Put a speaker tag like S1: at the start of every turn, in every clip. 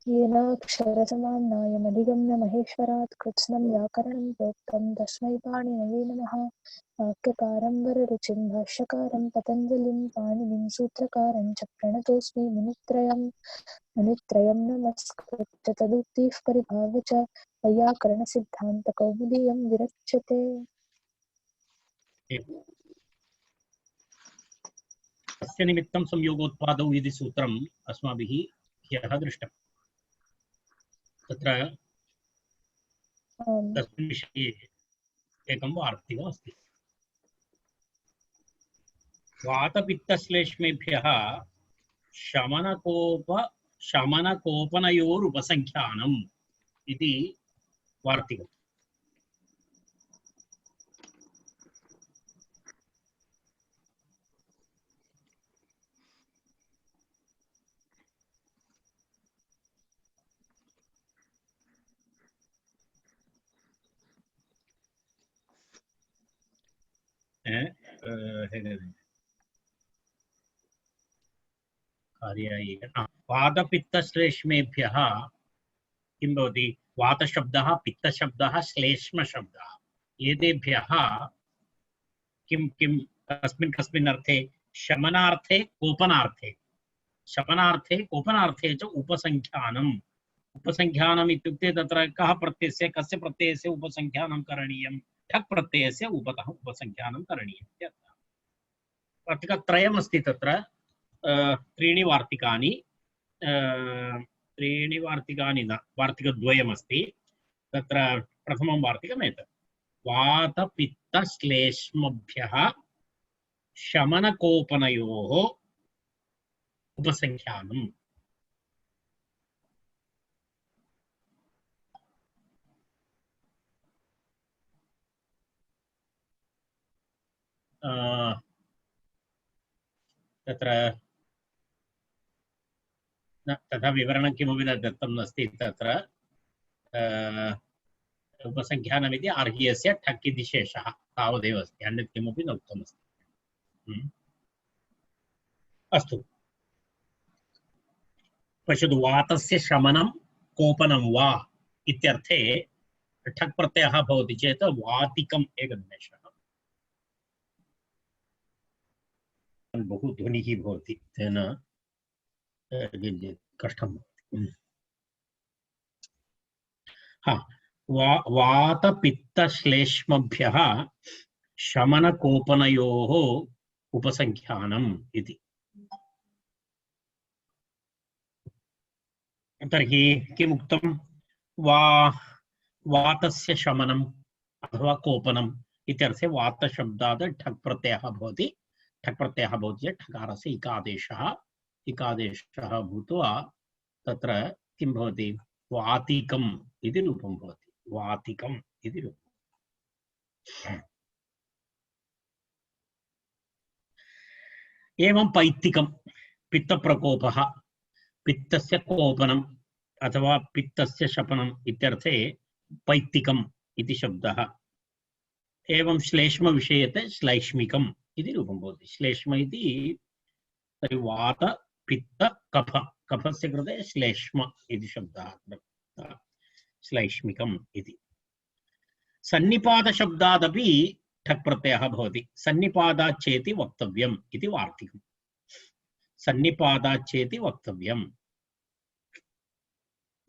S1: येनाक्षरसमाम्नायमधिगम्य महेश्वरात् कृत्स्नं व्याकरणं प्रोक्तं तस्मै पाणिनये नमः। वाक्यकारं वररुचिं भाष्यकारं पतञ्जलिं पाणिनिं सूत्रकारं च प्रणतोऽस्मि मुनित्रयं नमस्कृत्य तदुक्तिः परिभाव्य च वैयाकरणसिद्धान्तकौमुदीयं विरच्यते।
S2: तस्य निमित्तं संयोगोत्पादौ इति सूत्रम् अस्माभिः ह्यः दृष्टम्। तत्र तस्मिन् विषये एकं वार्तिकमस्ति। वातपित्तश्लेष्मेभ्यः शमनकोपनयोरुपसंख्यानम् इति वार्तिकम्। वातपित्तश्लेष्मेभ्यः किं भवति? वातशब्दः, पित्तशब्दः, श्लेष्मशब्दः, एतेभ्यः किं किं कस्मिन् अर्थे? शमनार्थे कोपनार्थे, शमनार्थे कोपनार्थे च उपसंख्यानम्। उपसंख्यानम् इत्युक्ते तत्र कः प्रत्ययस्य कस्य प्रत्ययस्य उपसंख्यानं करणीयं? ठक् प्रत्ययस्य उपतः उपसंख्यानं करणीयम् इति अर्थः। वार्तिकत्रयमस्ति तत्र, त्रीणि वार्तिकानि, न, वार्तिकद्वयमस्ति तत्र। प्रथमं वार्तिकम् एतत्। वातपित्तश्लेष्मभ्यः शमनकोपनयोः उपसंख्यानम्। तत्र तथा विवरणं किमपि न दत्तं नास्ति तत्र। उपसंख्यानमिति अर्ह्यस्य ठक् इति शेषः तावदेव अस्ति, अन्यत् किमपि न उक्तमस्ति। अस्तु, पश्यतु। वातस्य शमनं कोपनं वा इत्यर्थे ठक् प्रत्ययः भवति चेत् वातिकम् एकनिमेषः। बहु ध्वनिः भवति, तेन कष्टं भवति। वातपित्तश्लेष्मभ्यः शमनकोपनयोः उपसंख्यानम् इति। तर्हि किम् उक्तं? वातस्य शमनम् अथवा कोपनम् इत्यर्थे वातशब्दात् ठक् प्रत्ययः भवति। ठक् प्रत्ययः भवति चेत् ठकारस्य इकादेशः भूत्वा तत्र किं भवति? वातिकम् इति रूपं भवति। वातिकम् इति रूपम्। एवं पैत्तिकं, पित्तप्रकोपः, पित्तस्य कोपनम् अथवा पित्तस्य शपनम् इत्यर्थे पैत्तिकम् इति शब्दः। एवं श्लेष्मविषयते श्लैष्मिकम् इति रूपं भवति। श्लेष्म इति तर्हि वात पित्त कफ, कफस्य कृते श्लेष्म इति शब्दः, श्लैष्मिकम् इति। सन्निपातशब्दादपि ठक् प्रत्ययः भवति। सन्निपादात् चेति वक्तव्यम् इति वार्तिकम्। सन्निपादात् चेति वक्तव्यम्।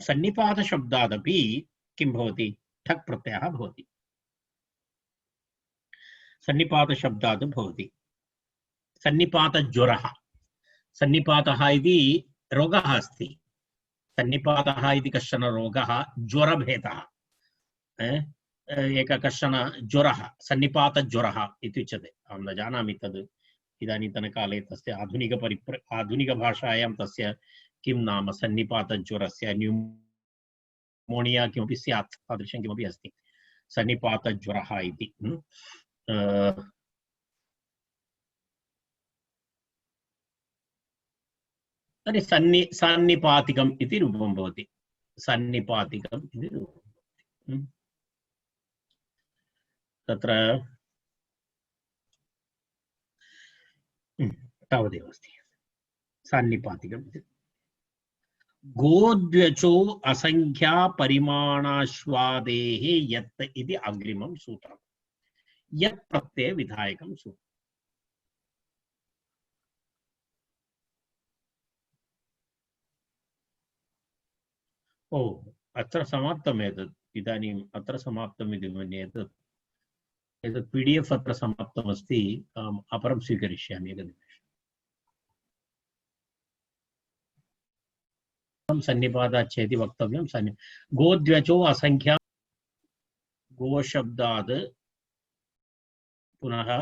S2: सन्निपातशब्दादपि किं भवति? ठक् प्रत्ययः भवति। सन्निपातशब्दात् भवति। सन्निपातज्वरः, सन्निपातः इति रोगः अस्ति। सन्निपातः इति कश्चन रोगः, ज्वरभेदः। एकः कश्चन ज्वरः सन्निपातज्वरः इत्युच्यते। अहं न जानामि तद् इदानीन्तनकाले तस्य आधुनिकभाषायां तस्य किं नाम? सन्निपातज्वरस्य न्यूमोनिया किमपि स्यात्, तादृशं किमपि अस्ति सन्निपातज्वरः इति। तर्हि सन्निपातिकम् इति रूपं भवति। सन्निपातिकम् इति रूपं भवति। तत्र तावदेव अस्ति, सन्निपातिकम् इति। गोद्व्यचो असंख्या परिमाणाश्वादेः यत् इति अग्रिमं सूत्रम् यत् प्रत्यय विधायकं सूत्रम् ओ अत्र समाप्तम् एतत् इदानीम् अत्र समाप्तम् इति मन्ये एतत् PDF अत्र समाप्तमस्ति अपरं स्वीकरिष्यामि एकनिमेषम् सन्निपातात् चेति वक्तव्यं गोद्व्यचो असंख्या गोशब्दात् पुनः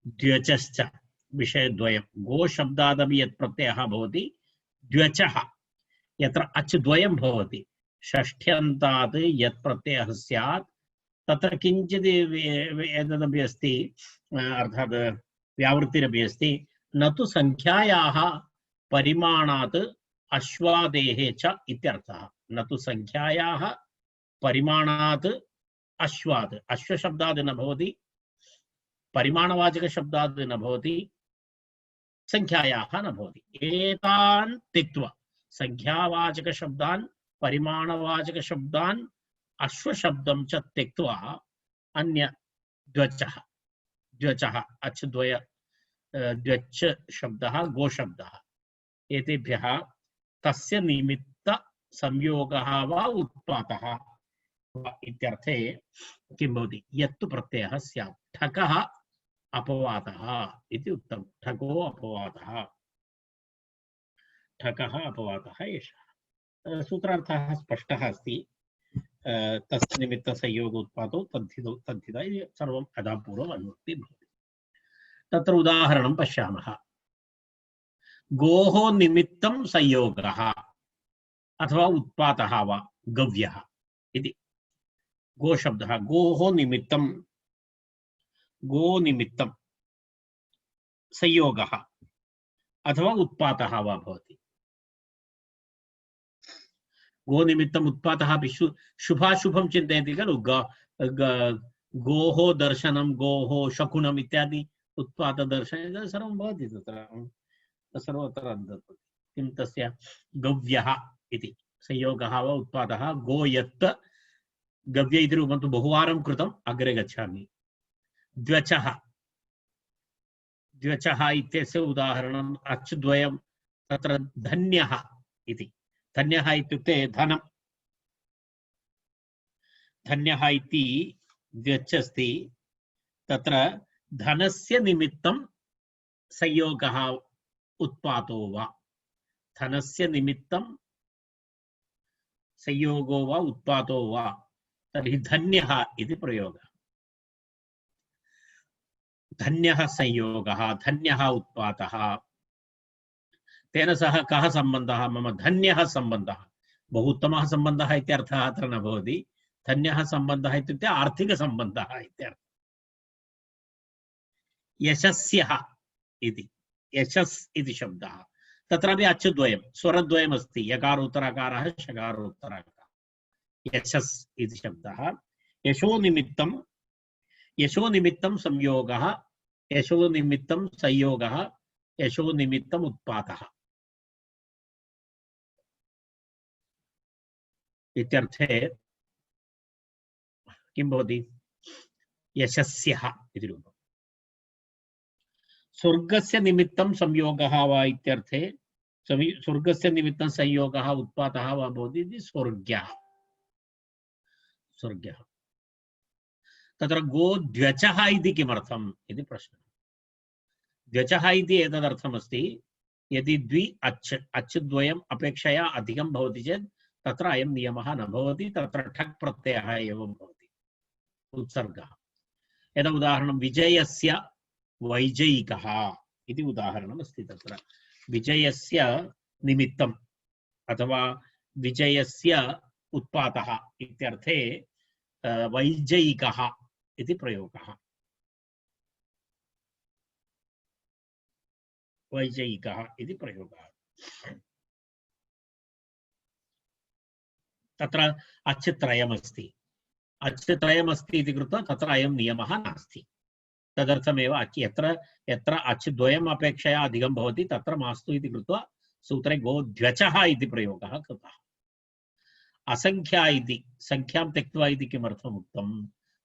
S2: द्व्यचश्च विषयद्वयं गोशब्दादपि यत् प्रत्ययः भवति द्व्यचः यत्र अच् द्वयं भवति षष्ठ्यन्तात् यत् प्रत्ययः स्यात् तत्र किञ्चित् एतदपि अस्ति अर्थात् व्यावृत्तिरपि अस्ति न तु संख्यायाः परिमाणात् अश्वादेः च इत्यर्थः न तु संख्यायाः परिमाणात् अश्वात् अश्वशब्दात् न भवति परिमाणवाचकशब्दात् न भवति संख्यायाः न भवति एतान् त्यक्त्वा संख्यावाचकशब्दान् परिमाणवाचकशब्दान् अश्वशब्दं च त्यक्त्वा अन्य द्वचः द्वचः अच् द्वय द्वच शब्दः गोशब्दः एतेभ्यः तस्य निमित्त संयोगः वा उत्पातः इत्यर्थे किं भवति यत् प्रत्ययः स्यात् ठकः अपवादः इति उक्तं ठको अपवादः ठकः अपवादः एषः सूत्रार्थः स्पष्टः अस्ति तस्य निमित्त संयोग उत्पातो तद्धिता सर्वम् अतः पूर्वम् अनुवृत्तिः भवति तत्र उदाहरणं पश्यामः गोः निमित्तं संयोगः अथवा उत्पातः वा गव्यः इति गोशब्दः गोः निमित्तं गो निमित्तं संयोगः अथवा उत्पातः वा भवति गो निमित्तम् उत्पातः अपि शुभाशुभं चिन्तयति खलु गोः दर्शनं गोः शकुनम् इत्यादि उत्पातदर्शनं सर्वं भवति तत्र सर्वत्र किं तस्य गव्यः इति संयोगः वा उत्पातः गो यत् गव्य इति रूपं तु बहुवारं कृतम् अग्रे गच्छामि द्वचः द्वचः इत्यस्य उदाहरणम् अच् द्वयं तत्र धन्यः इति धन्यः इत्युक्ते धनं धन्यः इति द्वच अस्ति तत्र धनस्य निमित्तं संयोगः उत्पातो वा धनस्य निमित्तं संयोगो वा उत्पातो वा तर्हि धन्यः इति प्रयोगः धन्यः संयोगः धन्यः उत्पातः तेन सह कः सम्बन्धः मम धन्यः सम्बन्धः बहु उत्तमः सम्बन्धः इत्यर्थः अत्र न भवति धन्यः सम्बन्धः इत्युक्ते आर्थिकसम्बन्धः इत्यर्थः यशस्यः इति यशस् इति शब्दः तत्रापि अच् द्वयं स्वरद्वयम् अस्ति यकारोत्तराकारः शकारोत्तराकारः यशस् इति शब्दः यशो निमित्तं संयोगः यशो निमित्तं संयोगः यशो निमित्तम् उत्पातः इत्यर्थे किं भवति यशस्यः इति रूपम् स्वर्गस्य निमित्तं संयोगः वा इत्यर्थे स्वर्गस्य निमित्तं संयोगः उत्पातः वा भवति इति स्वर्ग्यः स्वर्ग्यः तत्र गो द्वचः इति किमर्थम् इति प्रश्नः द्वचः इति एतदर्थमस्ति यदि द्वि अच् द्वयम् अपेक्षया अधिकं भवति चेत् तत्र अयं नियमः न भवति तत्र ठक् प्रत्ययः एव भवति उत्सर्गः यदा उदाहरणं विजयस्य वैजयिकः इति उदाहरणम् अस्ति तत्र विजयस्य निमित्तम् अथवा विजयस्य उत्पातः इत्यर्थे वैजयिकः इति प्रयोगः वैजयिकः इति प्रयोगः तत्र अच् त्रयमस्ति अच् त्रयमस्ति इति कृत्वा तत्र अयं नियमः नास्ति तदर्थमेव यत्र अच् द्वयम् अपेक्षया अधिकं भवति तत्र मास्तु इति कृत्वा सूत्रे गोध्वचः इति प्रयोगः कृतः। असंख्या इति संख्यां त्यक्त्वा इति किमर्थम् उक्तं?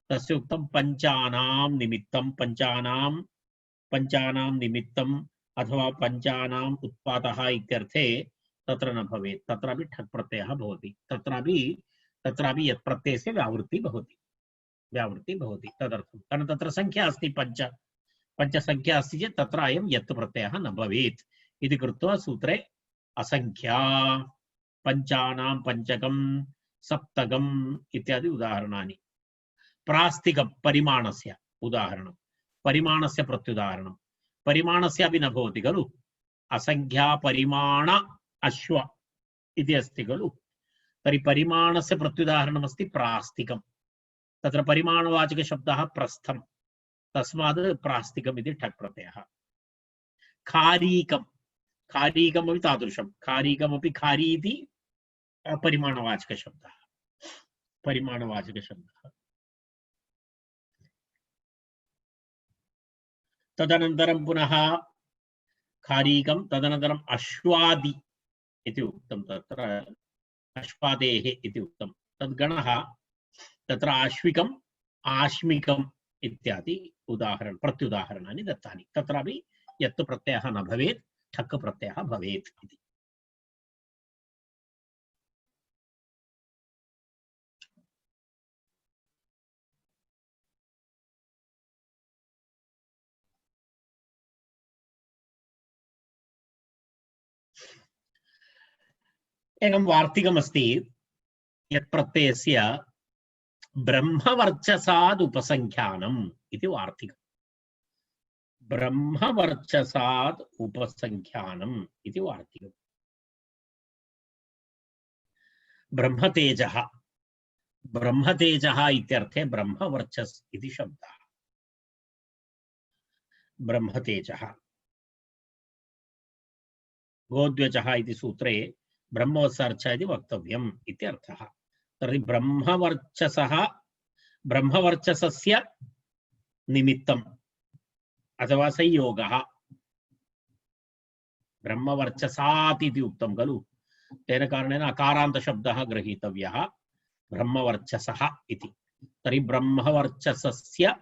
S2: तस्य उक्तं पञ्चानां निमित्तं, पञ्चानां निमित्तम् अथवा पञ्चानाम् उत्पातः इत्यर्थे तत्र न भवेत्। तत्रापि ठक् प्रत्ययः भवति। तत्रापि यत् प्रत्ययस्य व्यावृत्तिः भवति तदर्थं। कारण तत्र संख्या अस्ति पञ्चसंख्या अस्ति चेत् तत्र अयं यत् प्रत्ययः न भवेत् इति कृत्वा सूत्रे असंख्या, पञ्चानां पञ्चकं, सप्तकम् इत्यादि उदाहरणानि। प्रास्तिकं परिमाणस्य उदाहरणं, परिमाणस्य प्रत्युदाहरणं। परिमाणस्य अपि न भवति खलु। असंख्या परिमाण अश्व इति अस्ति खलु। तर्हि परिमाणस्य प्रत्युदाहरणमस्ति प्रास्तिकं। तत्र परिमाणवाचकशब्दः प्रस्थं, तस्मात् प्रास्तिकम् इति ठक् प्रत्ययः। खारीकं, खारीकमपि तादृशं। खारीकमपि खारी इति परिमाणवाचकशब्दः। तदनन्तरं पुनः खारीकं, तदनन्तरम् अश्वादि इति उक्तं। तत्र अश्वादेः इति उक्तं। तद्गणः तत्र आश्विकम्, आश्मिकम् इत्यादि प्रत्युदाहरणानि दत्तानि। तत्रापि यत् प्रत्ययः न भवेत्, ठक् प्रत्ययः भवेत् इति। एकं वार्तिकमस्ति यत् प्रत्ययस्य ब्रह्मवर्चसाद् उपसंख्यानम् इति वार्तिकम्। ब्रह्मवर्चसाद् उपसंख्यानम् इति वार्तिकम्। ब्रह्मतेजः, ब्रह्मतेजः इत्यर्थे ब्रह्मवर्चस् इति शब्दः। ब्रह्मतेजः, गोध्वचः इति सूत्रे ब्रह्मवत्सर्च इति वक्तव्यम् इति अर्थः। तर्हि ब्रह्मवर्चसः, ब्रह्मवर्चसस्य निमित्तम् अथवा संयोगः, ब्रह्मवर्चसात् इति उक्तं खलु। तेन कारणेन अकारान्तशब्दः ग्रहीतव्यः, ब्रह्मवर्चसः इति। तर्हि ब्रह्मवर्चसस्य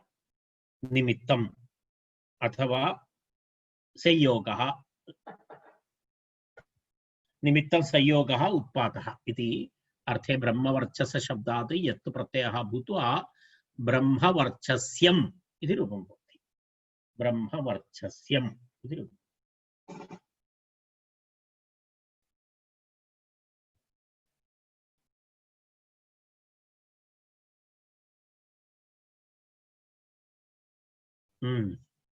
S2: निमित्तम् अथवा संयोगः, निमित्तं संयोगः उत्पातः इति अर्थे ब्रह्मवर्चसशब्दात् यत् प्रत्ययः भूत्वा ब्रह्मवर्चस्यम् इति रूपं भवति। ब्रह्मवर्चस्यम् इति रूपम्।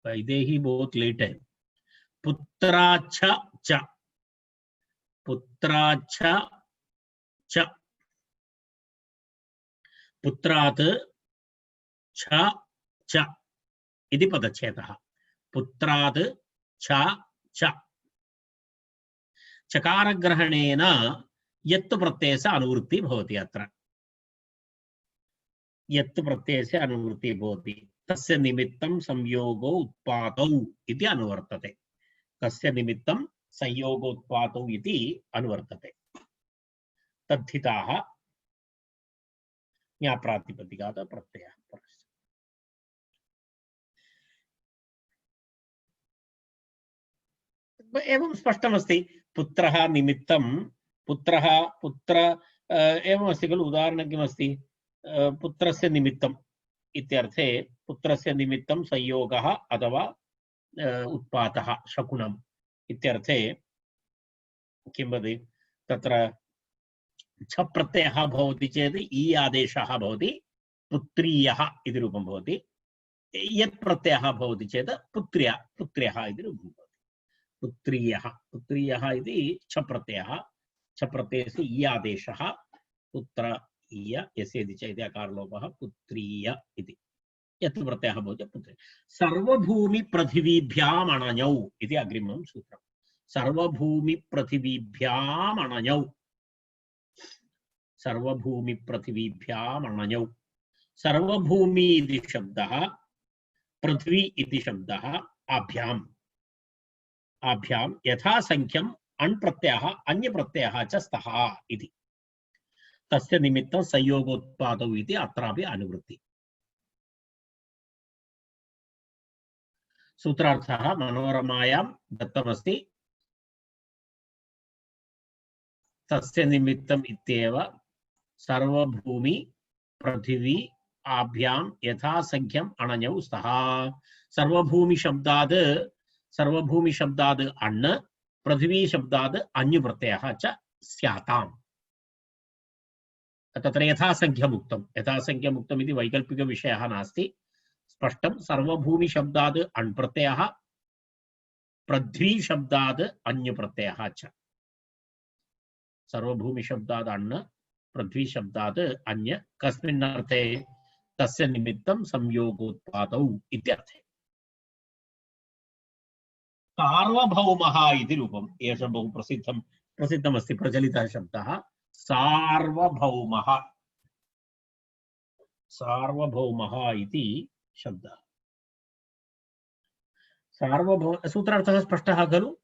S2: वैदेही बहुत लेट है। पुत्राच्छ च, पुत्राच्छ च, पुत्रात् छ च इति पदच्छेदः। पुत्रात् छ च, चकारग्रहणेन यत् प्रत्ययस्य अनुवृत्तिः भवति। अत्र यत् प्रत्ययस्य अनुवृत्तिः भवति तस्य निमित्तं संयोगो उत्पातौ इति अनुवर्तते। तस्य निमित्तं संयोगोत्पातौ इति अनुवर्तते। तद्धिताः ज्ञाप्रातिपदिकात् प्रत्ययः। एवं स्पष्टमस्ति। पुत्रः निमित्तं, पुत्रः पुत्र एवमस्ति खलु। उदाहरणं किमस्ति? पुत्रस्य निमित्तम् इत्यर्थे पुत्रस्य निमित्तं संयोगः अथवा उत्पातः शकुनम् इत्यर्थे किं वदति? तत्र छ प्रत्ययः भवति चेत् ई आदेशः भवति, पुत्रीयः इति रूपं भवति। यत् प्रत्ययः भवति चेत् पुत्र्यः इति रूपं भवति। पुत्रीयः, पुत्रीयः इति छ प्रत्ययः। छ प्रत्ययस्य ई आदेशः पुत्र इय यस्येति च इति अकारलोपः पुत्रीय इति। यत् प्रत्ययः भवति पुत्रीय। सर्वभूमि पृथिवीभ्याम् अणञौ इति अग्रिमं सूत्रम्। सर्वभूमि पृथिवीभ्याम् अणञौ, सर्वभूमि पृथिवीभ्याम् अणञौ। सर्वभूमि इति शब्दः, पृथ्वी इति शब्दः आभ्याम्, आभ्यां यथासंख्यम् अण् प्रत्ययः अन्य प्रत्ययः च स्तः इति तस्य निमित्तं संयोगोत्पादौ इति अत्रापि अनुवृत्ति सूत्रार्थः मनोरमायां दत्तमस्ति तस्य निमित्तम् इत्येव सर्वभूमि पृथिवी आभ्यां यथासंख्यम् अणन्यौ स्तः सर्वभूमि शब्दाद् अण् पृथिवी शब्दाद् अन्य प्रत्ययः च स्याताम् तत्र यथासंख्यमुक्तम् इति वैकल्पिकविषयः नास्ति स्पष्टं सर्वभूमि शब्दाद् अण् प्रत्ययः पृथ्वी शब्दाद् अन्य प्रत्ययः च सर्वभूमि शब्दाद् अण् पृथ्वी शब्दाद् अन्य कस्मिन् अर्थे तस्य निमित्तं संयोगोत्पादौ इत्यर्थे सार्वभौमः इति रूपम् एषः बहु प्रसिद्धमस्ति प्रचलितः शब्दः सार्वभौमः इति शब्दः सूत्रार्थः स्पष्टः खलु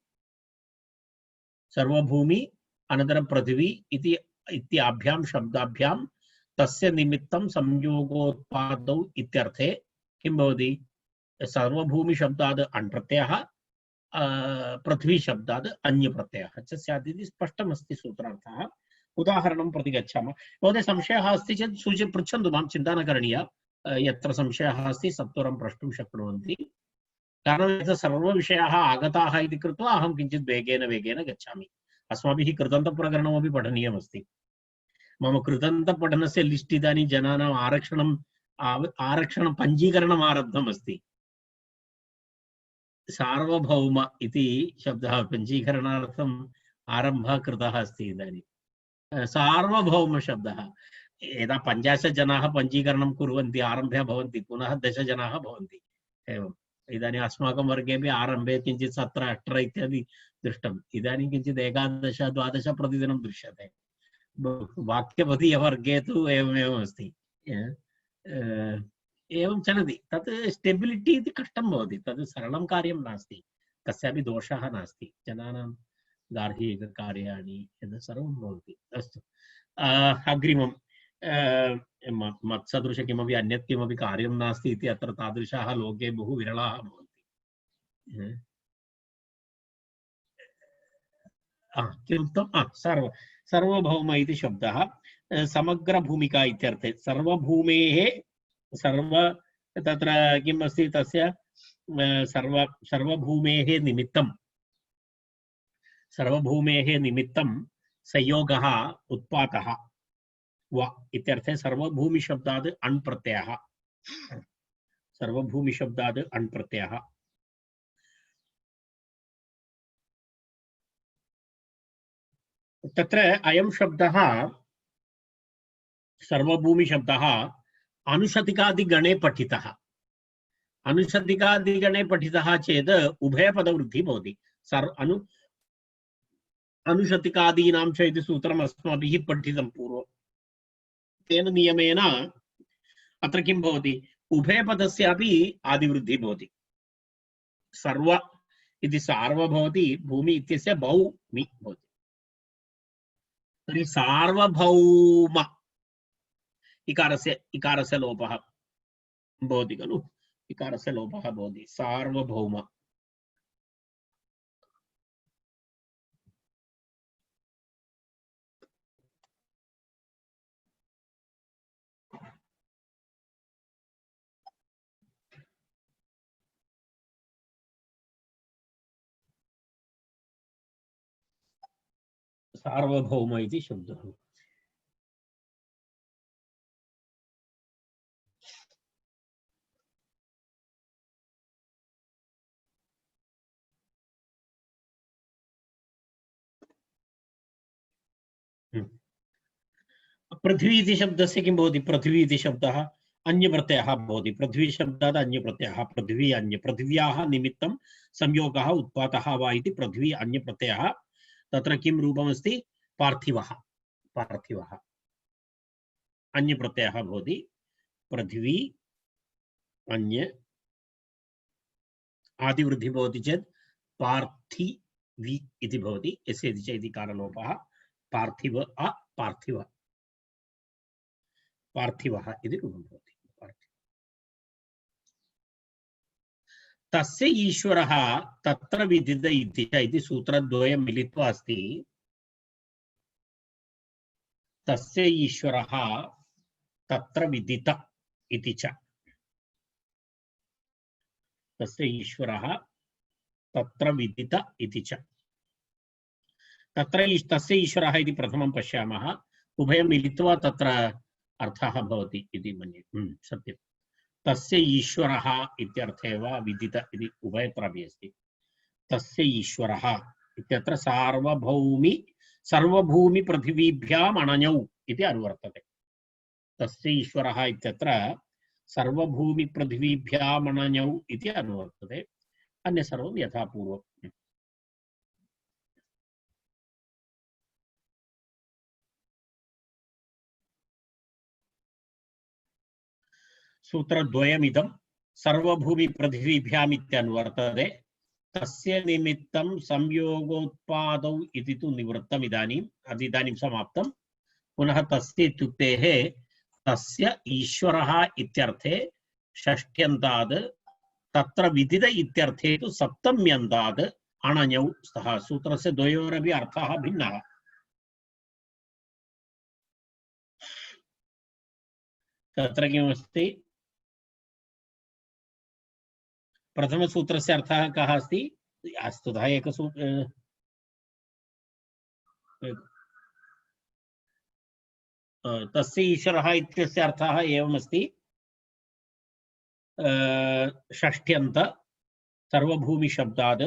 S2: सर्वभूमि अनन्तरं पृथिवी इति इत्याभ्यां शब्दाभ्यां तस्य निमित्तं संयोगोत्पादौ इत्यर्थे किं भवति सर्वभूमि शब्दाद् अण् प्रत्ययः पृथ्वी शब्दाद् अन्य प्रत्ययः च स्यात् इति स्पष्टमस्ति सूत्रार्थः उदाहरणं प्रति गच्छामः महोदय संशयः अस्ति चेत् पृच्छन्तु मां चिन्ता न करणीया यत्र संशयः अस्ति सत्वरं प्रष्टुं शक्नुवन्ति कारणं यत् सर्वविषयाः आगताः इति कृत्वा अहं किञ्चित् वेगेन गच्छामि अस्माभिः कृदन्तप्रकरणमपि पठनीयमस्ति मम कृदन्तपठनस्य लिस्ट् इदानीं जनानाम् आरक्षणं पञ्जीकरणम् आरब्धमस्ति सार्वभौम इति शब्दः पञ्जीकरणार्थम् आरम्भः कृतः अस्ति इदानीं सार्वभौम शब्दः यदा 50 जनाः पञ्जीकरणं कुर्वन्ति आरम्भे भवन्ति पुनः 10 जनाः भवन्ति एवम् इदानीम् अस्माकं वर्गेपि आरम्भे किञ्चित् 17 18 इत्यादि दृष्टम् इदानीं किञ्चित् 11 12 प्रतिदिनं दृश्यते वाक्यपदीयवर्गे तु एवमेव अस्ति एवं चलति तत् स्टेबिलिटी इति कष्टं भवति तत् सरलं कार्यं नास्ति कस्यापि दोषः नास्ति जनानां गार्हिककार्याणि यद् सर्वं भवति अस्तु अग्रिमं मत्सदृश किमपि अन्यत् किमपि कार्यं नास्ति इति अत्र तादृशाः लोके बहु विरलाः भवन्ति किमुक्तं सर्वभौम इति शब्दः समग्रभूमिका इत्यर्थे सर्वभूमेः तत्र किम् अस्ति तस्य सर्वभूमेः निमित्तं संयोगः उत्पातः वा इत्यर्थे सर्वभूमि शब्दाद् अण् प्रत्ययः तत्र अयं शब्दः सर्वभूमि शब्दः अनुशतिकादिगणे पठितः चेत् उभयपदवृद्धिः भवति अनुशतिकादीनां च इति सूत्रम् अस्माभिः पठितं पूर्वं तेन नियमेन अत्र किं भवति उभयपदस्यापि आदिवृद्धिः भवति सर्व इति सार्व भवति भूमि इत्यस्य भौमि भवति तर्हि सार्वभौम इकारस्य लोपः भवति खलु इकारस्य लोपः भवति सार्वभौम सार्वभौम इति शब्दः पृथ्वी इति शब्दस्य किं भवति पृथ्वी इति शब्दः अन्यप्रत्ययः भवति पृथ्वी शब्दात् अन्यप्रत्ययः पृथिव्याः निमित्तं संयोगः उत्पातः वा इति पृथ्वी अन्यप्रत्ययः तत्र किं रूपमस्ति पार्थिवः अन्यप्रत्ययः भवति पृथ्वी अन्य आदिवृद्धिः भवति चेत् पार्थिव वि इति भवति यस्य इति च इति कारणलोपः पार्थिव अपार्थिव पार्थिवः इति रूपं भवति तस्य ईश्वरः तत्र विदित इति च इति सूत्रद्वयं मिलित्वा अस्ति तस्य ईश्वरः तत्र विदित इति च तस्य ईश्वरः तत्र विदित इति च तत्र तस्य ईश्वरः इति प्रथमं पश्यामः उभयं मिलित्वा तत्र अर्थः भवति इति मन्ये सत्यं तस्य ईश्वरः इत्यर्थे वा विदित इति उभयत्रापि अस्ति तस्य ईश्वरः इत्यत्र सर्वभूमि पृथिवीभ्याम् अणञौ इति अनुवर्तते तस्य ईश्वरः इत्यत्र सर्वभूमि पृथिवीभ्याम् अणञौ इति अनुवर्तते अन्य सर्वं यथा पूर्वम् सूत्रद्वयमिदं सर्वभूमि पृथिवीभ्याम् इत्यनुवर्तते तस्य निमित्तं संयोगोत्पादौ इति तु निवृत्तम् इदानीं समाप्तं पुनः तस्य इत्युक्तेः तस्य ईश्वरः इत्यर्थे षष्ठ्यन्ताद् तत्र विदित इत्यर्थे तु सप्तम्यन्ताद् अणञौ स्तः सूत्रस्य द्वयोरपि अर्थः भिन्नः तत्र किमस्ति प्रथमसूत्रस्य अर्थः कः अस्ति वस्तुतः तस्य ईश्वरः इत्यस्य अर्थः एवमस्ति षष्ठ्यन्त सर्वभूमि शब्दात्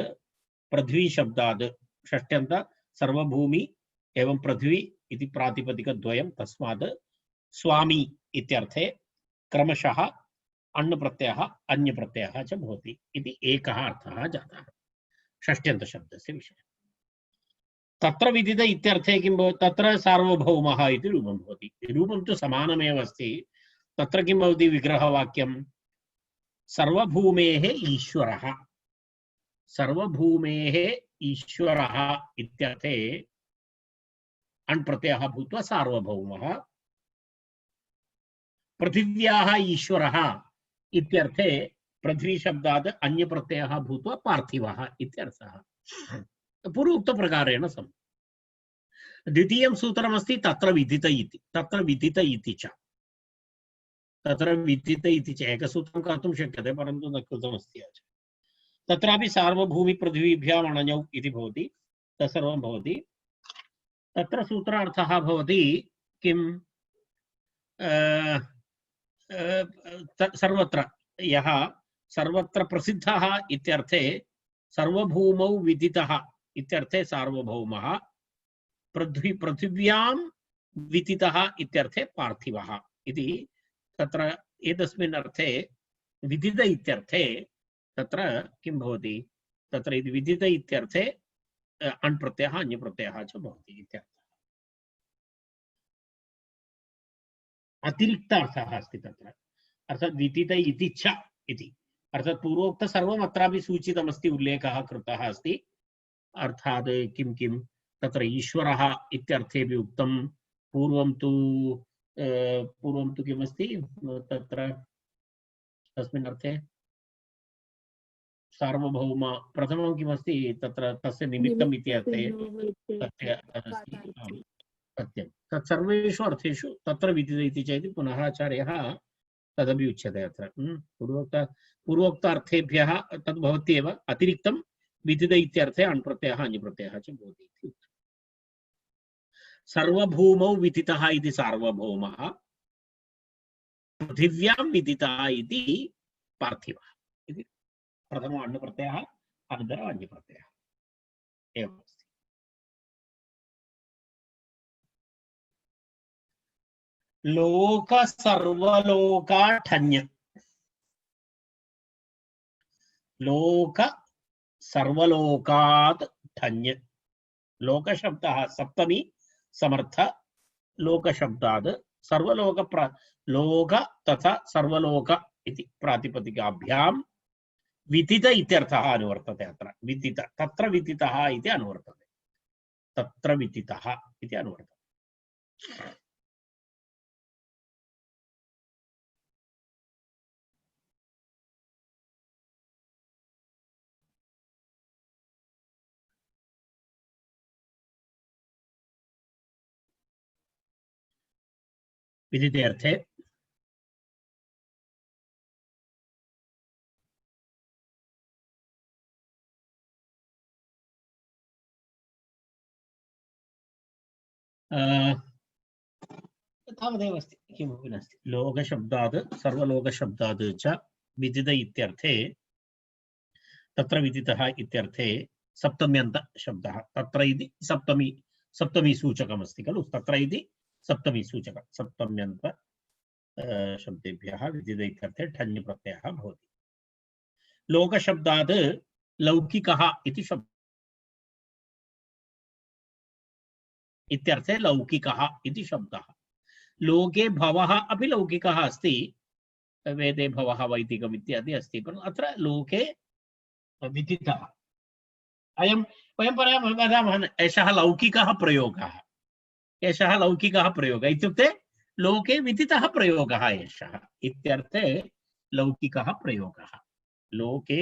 S2: पृथ्वी शब्दात् षष्ठ्यन्त सर्वभूमि एवं पृथ्वी इति प्रातिपदिकद्वयं तस्मात् स्वामी इत्यर्थे क्रमशः अण् प्रत्ययः अन्य प्रत्ययः च भवति इति एकः अर्थः जातः षष्ठ्यन्त शब्दस्य विषये तत्र विदित इत्यर्थे किं भवति तत्र सार्वभौमः इति रूपं भवति रूपं तु समानमेव अस्ति तत्र किं भवति विग्रहवाक्यं सर्वभूमेः ईश्वरः सर्वभूमेः ईश्वरः इत्यर्थे अण् प्रत्ययः भूत्वा सार्वभौमः पृथिव्याः ईश्वरः इत्यर्थे पृथ्वी शब्दात् अन्य प्रत्ययः भूत्वा पार्थिवः इत्यर्थः पूर्वोक्त प्रकारेण सम द्वितीयं सूत्रमस्ति तत्र विदित इति च तत्र विदित इति च एकसूत्रं कर्तुं शक्यते परन्तु न कृतमस्ति तत्रापि सार्वभूमि पृथिवीभ्याम् अणञौ इति भवति तत्सर्वं भवति तत्र सूत्रार्थः भवति किं सर्वत्र यः सर्वत्र प्रसिद्धः इत्यर्थे सर्वभूमौ विदितः इत्यर्थे सार्वभौमः पृथिव्यां विदितः इत्यर्थे पार्थिवः इति तत्र एतस्मिन् अर्थे विदित इत्यर्थे तत्र किं भवति तत्र इति विदित इत्यर्थे अण् प्रत्ययः अन्य प्रत्ययः च भवति इत्यर्थः अतिरिक्तार्थः अस्ति तत्र अर्थात् विदित इति च इति अर्थात् पूर्वोक्त सर्वम् अत्रापि सूचितमस्ति उल्लेखः कृतः अस्ति अर्थात् किं किं तत्र ईश्वरः इत्यर्थेपि उक्तं पूर्वं तु किमस्ति तत्र तस्मिन् अर्थे सार्वभौम प्रथमं किमस्ति तत्र तस्य निमित्तम् इति अर्थे सत्यं तत्सर्वेषु अर्थेषु तत्र विदित इति चेत् पुनः आचार्यः तदपि उच्यते अत्र पूर्वोक्त अर्थेभ्यः तद् भवत्येव अतिरिक्तं विदित इत्यर्थे अण् प्रत्ययः अन्य प्रत्ययः च भवति इति सर्वभूमौ विदितः इति सार्वभौमः पृथिव्यां विदितः इति पार्थिवः इति प्रथमः अण् प्रत्ययः अनन्तरम् अन्य प्रत्ययः एवमस्ति लोक सर्वलोकाठन्य लोक सर्वलोकात् ठन्य लोक शब्दः सप्तमी समर्थ लोक शब्दात् सर्वलोक लोक तथा सर्वलोक इति प्रातिपदिकाभ्यां विदित इत्यर्थः अनुवर्तते अत्र विदित तत्र विदितः इति अनुवर्तते तत्र विदितः इति अनुवर्तते विदिते अर्थे तावदेव अस्ति किमपि नास्ति लोकशब्दात् सर्वलोकशब्दात् च विदित इत्यर्थे तत्र विदितः इत्यर्थे सप्तम्यन्त शब्दः तत्र इति सप्तमी सूचकमस्ति खलु तत्र इति सप्तमी सूचक सप्तम्यन्त शब्देभ्यः विदित इत्यर्थे ठञ् प्रत्ययः भवति लोकशब्दात् लौकिकः इति शब्दः इत्यर्थे लौकिकः इति शब्दः लोके भवः अपि लौकिकः अस्ति वेदे भवः वैदिकम् इत्यादि अस्ति परन्तु अत्र लोके विदितः अयं वयं वदामः एषः लौकिकः प्रयोगः इत्युक्ते लोके विदितः प्रयोगः एषः इत्यर्थे लौकिकः प्रयोगः लोके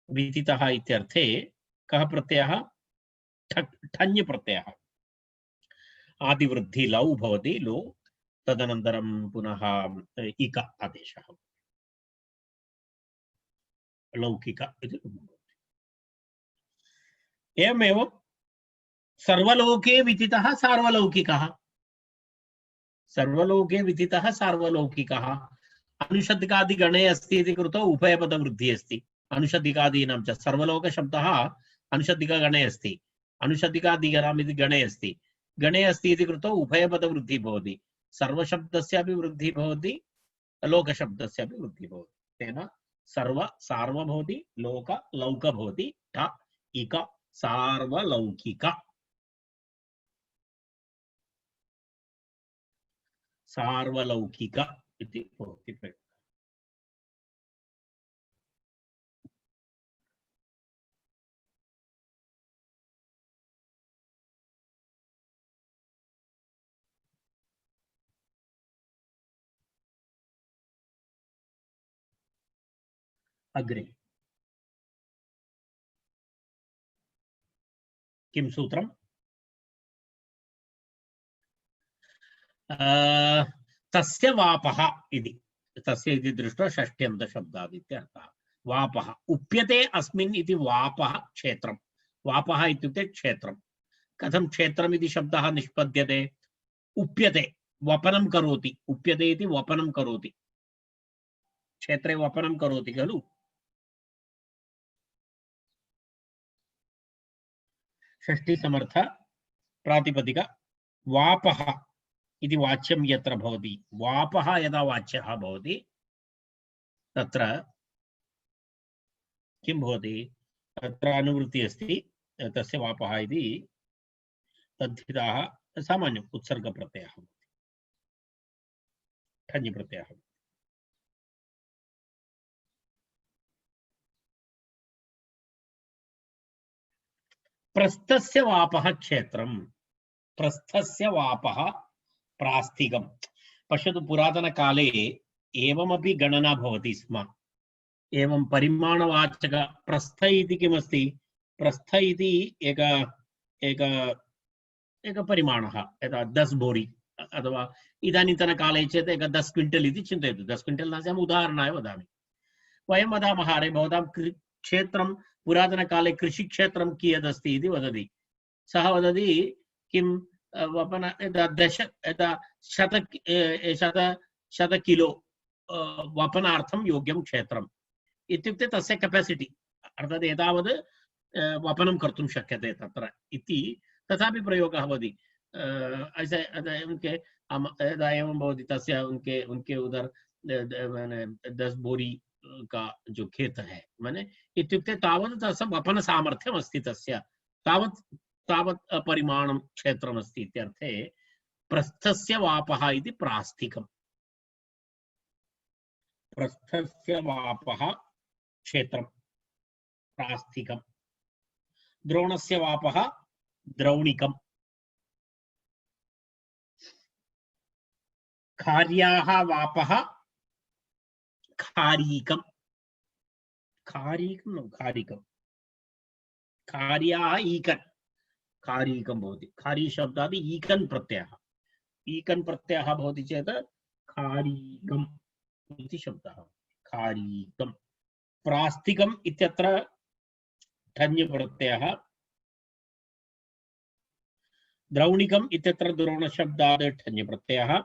S2: विदितः इत्यर्थे कः प्रत्ययः ठञ् प्रत्ययः आदिवृद्धि लौ भवति लो तदनन्तरं पुनः इक आदेशः लौकिक इति एवमेव सर्वलोके विदितः सार्वलौकिकः अनुषदिकादिगणे अस्ति इति कृत्वा उभयपदवृद्धिः अस्ति अनुषदिकादीनां च सर्वलोकशब्दः अनुषदिकगणे अस्ति अनुषदिकादिगणाम् इति गणे अस्ति इति कृत्वा उभयपदवृद्धिः भवति सर्वशब्दस्यापि वृद्धिः भवति लोकशब्दस्यापि वृद्धिः भवति तेन सर्व सार्व भवति लोक लौक भवति ठ इक सार्वलौकिक इति भवति प्रयोगः अग्रे किं सूत्रम् तस्य वापः इति तस्य इति दृष्ट्वा षष्ट्यन्तशब्दात् इत्यर्थः वापः उप्यते अस्मिन् इति वापः क्षेत्रं वापः इत्युक्ते क्षेत्रं कथं क्षेत्रम् इति शब्दः निष्पद्यते उप्यते वपनं करोति उप्यते इति वपनं करोति क्षेत्रे वपनं करोति खलु षष्ठी समर्थ प्रातिपदिक वापः इति वाच्यं यत्र भवति वापः यदा वाच्यः भवति तत्र किं भवति तत्र अनुवृत्तिः अस्ति तस्य वापः इति तद्धिताः सामान्यम् उत्सर्गप्रत्ययः ठञ् प्रत्ययः प्रस्थस्य वापः क्षेत्रं प्रस्थस्य वापः प्रास्थिकं पश्यतु पुरातनकाले एवमपि गणना भवति स्म एवं परिमाणवाचक प्रस्थ इति किमस्ति प्रस्थ इति एक परिमाणः यदा 10 बोरी अथवा इदानीन्तनकाले चेत् एक 10 क्विंटल इति चिन्तयतु 10 क्विंटल नास्ति उदाहरणाय वदामि वयं वदामः अरे भवतां क्षेत्रं पुरातनकाले कृषिक्षेत्रं कियदस्ति इति वदति सः वदति किं वपन शत किलो वपनार्थं योग्यं क्षेत्रम् इत्युक्ते तस्य केपासिटी अर्थात् एतावत् वपनं कर्तुं शक्यते तत्र इति तथापि प्रयोगः भवति यदा एवं भवति तस्य उनके उधर 10 बोरी का जो खेत है माने इत्युक्ते तावत् तस्य वपन सामर्थ्यम् अस्ति तस्य तावत् परिमाणं क्षेत्रम् अस्ति इत्यर्थे प्रस्थस्य वापः इति प्रास्थिकम् प्रस्थस्य वापः क्षेत्रं प्रास्थिकं द्रोणस्य वापः द्रौणिकं कार्याः वापः खारीकं खारीकं न खारीकं कार्याः ईकन् खारीकं भवति खारी शब्दात् ईकन् प्रत्ययः भवति चेत् खारीकम् इति शब्दः खारीकं प्रास्थिकम् इत्यत्र ठञ् प्रत्ययः द्रौणिकम् इत्यत्र द्रोणशब्दात् ठञ् प्रत्ययः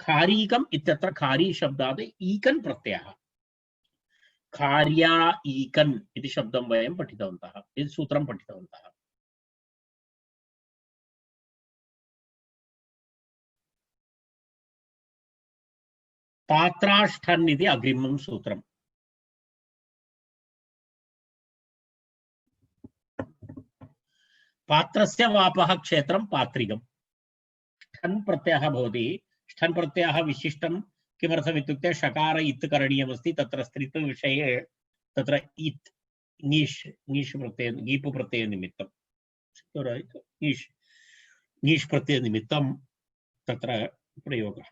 S2: खारीकम् इत्यत्र खारी शब्दात् ईकन् प्रत्ययः कार्या ईकन् इति शब्दं वयं पठितवन्तः इति सूत्रं पठितवन्तः पात्राष्ठन् इति अग्रिमं सूत्रम् पात्रस्य वापः क्षेत्रं पात्रिकम् ष्ठन् प्रत्ययः भवति ष्ठन् प्रत्ययः विशिष्टं किमर्थम् इत्युक्ते षकार इत् करणीयमस्ति तत्र स्त्रीत्व विषये तत्र इत् ङीष् प्रत्यय गीपु प्रत्यय निमित्तं ङीष् प्रत्यय निमित्तं तत्र प्रयोगः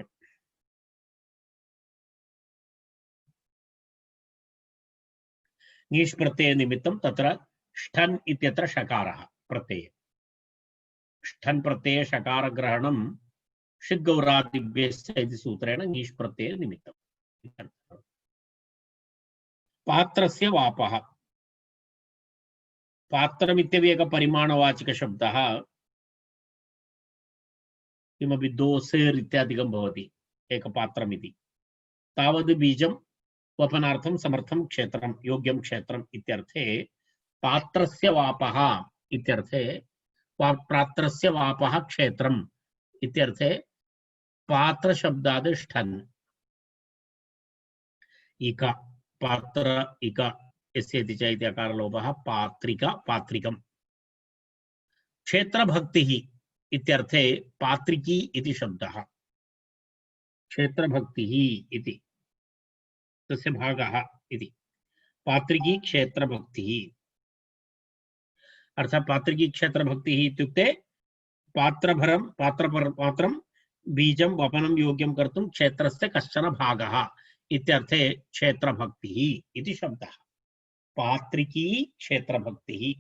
S2: ङीष् प्रत्यय निमित्तं तत्र ष्ठन् इत्यत्र षकारः प्रत्यय ष्ठन् प्रत्यय षकार ग्रहणं षिद्गौरादिभ्यश्च इति सूत्रेण ङीष् प्रत्यय निमित्तं पात्रस्य वापः पात्रमित्यपि एकः परिमाणवाचक शब्दः किमपि दोसेर् इत्यादिकं भवति एकपात्रमिति तावद् बीजं वपनार्थं समर्थं क्षेत्रं योग्यं क्षेत्रम् इत्यर्थे पात्रस्य वापः इत्यर्थे पात्रस्य वापः क्षेत्रम् इत्यर्थे पात्र शब्दाद् ष्ठन् इक पात्र इक यस्येति च इति अकारलोपः पात्रिका पात्रिकम् क्षेत्रभक्तिः इत्यर्थे पात्रिकी इति शब्दः क्षेत्रभक्तिः इति तस्य भागः इति पात्रिकी क्षेत्रभक्तिः अर्थात् पात्रिकी क्षेत्रभक्तिः इत्युक्ते पात्रं बीजं वपनं योग्यं कर्तुं क्षेत्रस्य कश्चन भागः इत्यर्थे क्षेत्रभक्तिः इति शब्दः पात्रिकी क्षेत्रभक्तिः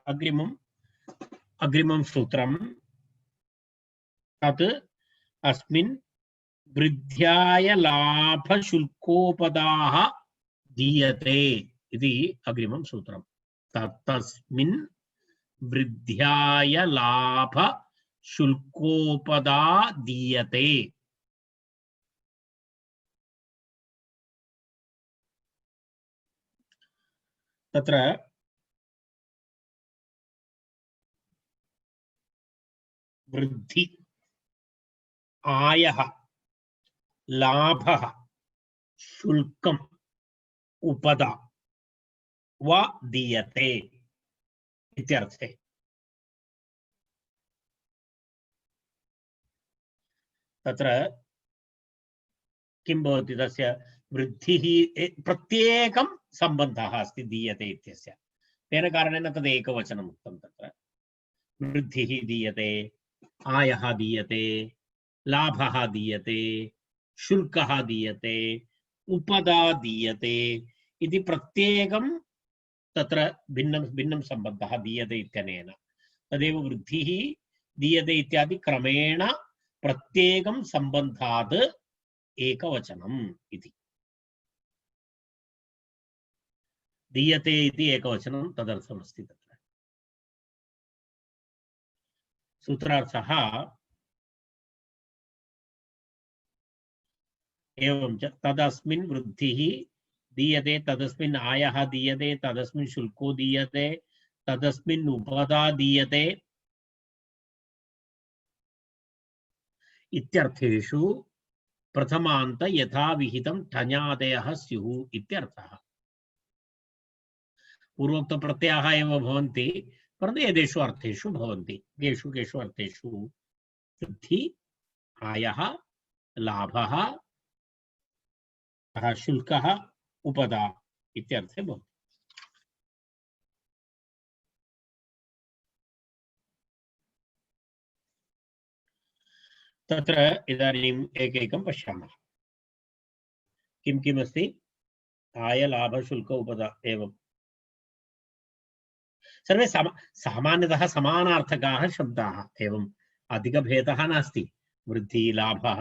S2: अग्रिमं सूत्रं तत् अस्मिन् वृद्ध्याय लाभशुल्कोपदाः दीयते इति अग्रिमं सूत्रं तस्मिन् वृद्ध्याय लाभशुल्कोपदा दीयते तत्र वृद्धि आयः लाभः शुल्कम् उपदा वा दीयते इत्यर्थे तत्र किं भवति तस्य वृद्धिः प्रत्येकं सम्बन्धः अस्ति दीयते इत्यस्य तेन कारणेन तद् एकवचनम् उक्तं तत्र वृद्धिः दीयते आयः दीयते लाभः दीयते शुल्कः दीयते उपदा दीयते इति प्रत्येकं तत्र भिन्नं सम्बन्धः दीयते इत्यनेन तदेव वृद्धिः दीयते इत्यादि क्रमेण प्रत्येकं सम्बन्धात् एकवचनम् इति दीयते इति एकवचनं तदर्थमस्ति तत्र सूत्रार्थः एवं च तदस्मिन् वृद्धिः दीयते तदस्मिन् आयः दीयते तदस्मिन् शुल्को दीयते तदस्मिन् उपदा दीयते इत्यर्थेषु प्रथमान्त यथा विहितं ठञादयः स्युः इत्यर्थः पूर्वोक्त प्रत्ययाः एव भवन्ति, परन्तु एतेषु अर्थेषु भवन्ति। केषु केषु अर्थेषु? वृद्धि, आयः, लाभः, शुल्कः, उपदा इत्यर्थे भवति। तत्र इदानीम् एकैकं पश्यामः। किं किम् अस्ति? आय, लाभ, शुल्क, उपदा एवं सर्वे सामान्यतः समानार्थकाः शब्दाः, एवम् अधिकभेदः नास्ति। वृद्धि, लाभः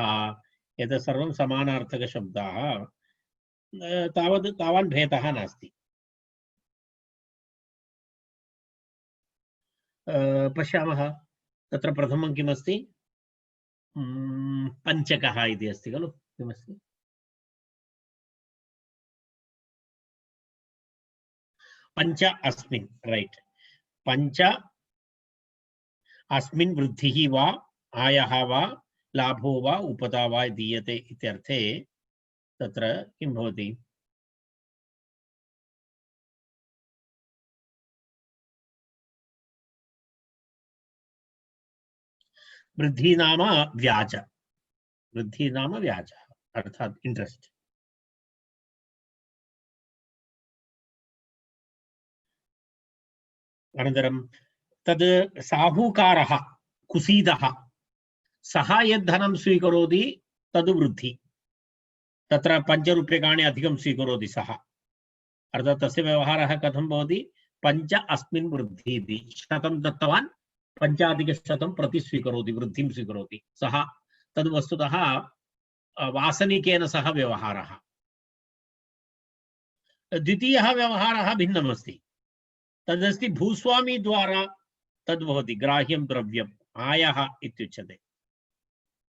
S2: एतत् सर्वं समानार्थकशब्दाः, तावान् भेदः नास्ति। पश्यामः, तत्र प्रथमं किमस्ति? पञ्चकः इति अस्ति खलु? किमस्ति? पंच अस्मिन्, राइट। पंच अस्मिन् वृद्धिः वा आयः वा लाभो वा उपदा वा दीयते इत्यर्थे तत्र किं भवति? वृद्धि नाम व्याज, वृद्धि नाम व्याज अर्थात इंट्रेस्ट। अनन्तरं तद् साहूकारः कुसीदः सः यद् धनं स्वीकरोति तद् वृद्धि। तत्र 5 रूप्यकाणि अधिकं स्वीकरोति सः, अर्थात् तस्य व्यवहारः कथं भवति? 5 अस्मिन् वृद्धि इति 100 दत्तवान्, 5+100 प्रति स्वीकरोति, वृद्धिं स्वीकरोति सः। तद् वस्तुतः वासनिकेन सह व्यवहारः। द्वितीयः व्यवहारः भिन्नमस्ति, तदस्ति भूस्वामी द्वारा तद् भवति ग्राह्यं द्रव्यम् आयः इत्युच्यते।